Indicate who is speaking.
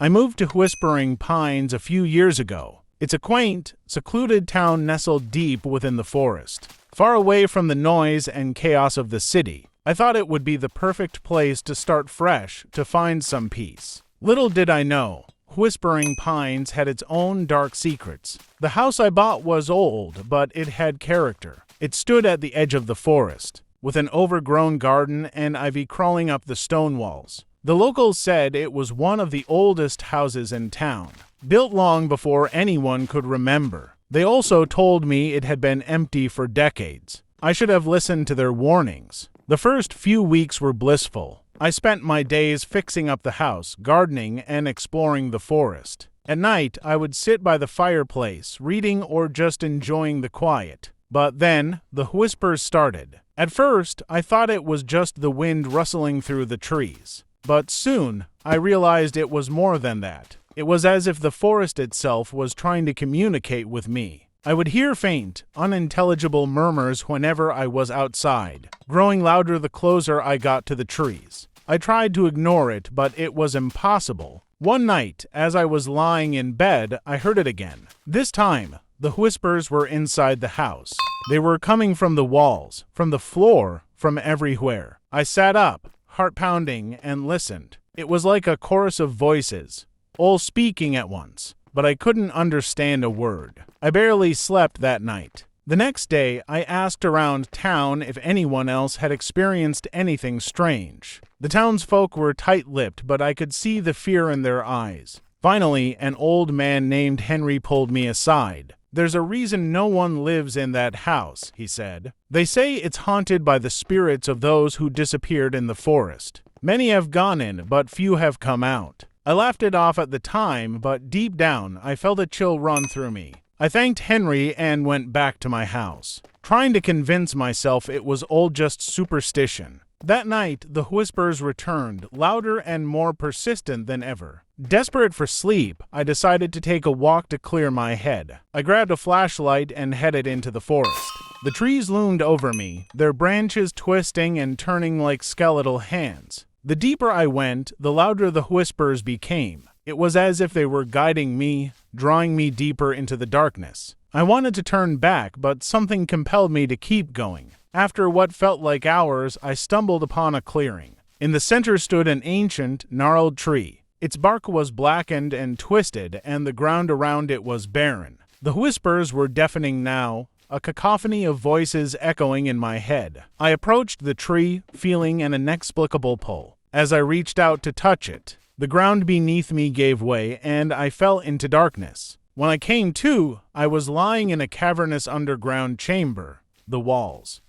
Speaker 1: I moved to Whispering Pines a few years ago. It's a quaint, secluded town nestled deep within the forest, far away from the noise and chaos of the city. I thought it would be the perfect place to start fresh, to find some peace. Little did I know, Whispering Pines had its own dark secrets. The house I bought was old, but it had character. It stood at the edge of the forest, with an overgrown garden and ivy crawling up the stone walls. The locals said it was one of the oldest houses in town, built long before anyone could remember. They also told me it had been empty for decades. I should have listened to their warnings. The first few weeks were blissful. I spent my days fixing up the house, gardening, and exploring the forest. At night, I would sit by the fireplace, reading or just enjoying the quiet. But then, the whispers started. At first, I thought it was just the wind rustling through the trees. But soon, I realized it was more than that. It was as if the forest itself was trying to communicate with me. I would hear faint, unintelligible murmurs whenever I was outside, growing louder the closer I got to the trees. I tried to ignore it, but it was impossible. One night, as I was lying in bed, I heard it again. This time, the whispers were inside the house. They were coming from the walls, from the floor, from everywhere. I sat up, heart pounding, and listened. It was like a chorus of voices, all speaking at once, but I couldn't understand a word. I barely slept that night. The next day, I asked around town if anyone else had experienced anything strange. The townsfolk were tight-lipped, but I could see the fear in their eyes. Finally, an old man named Henry pulled me aside. "There's a reason no one lives in that house," he said. "They say it's haunted by the spirits of those who disappeared in the forest. Many have gone in, but few have come out." I laughed it off at the time, but deep down, I felt a chill run through me. I thanked Henry and went back to my house, trying to convince myself it was all just superstition. That night, the whispers returned, louder and more persistent than ever. Desperate for sleep, I decided to take a walk to clear my head. I grabbed a flashlight and headed into the forest. The trees loomed over me, their branches twisting and turning like skeletal hands. The deeper I went, the louder the whispers became. It was as if they were guiding me, drawing me deeper into the darkness. I wanted to turn back, but something compelled me to keep going. After what felt like hours, I stumbled upon a clearing. In the center stood an ancient, gnarled tree. Its bark was blackened and twisted, and the ground around it was barren. The whispers were deafening now, a cacophony of voices echoing in my head. I approached the tree, feeling an inexplicable pull. As I reached out to touch it, the ground beneath me gave way, and I fell into darkness. When I came to, I was lying in a cavernous underground chamber. The walls,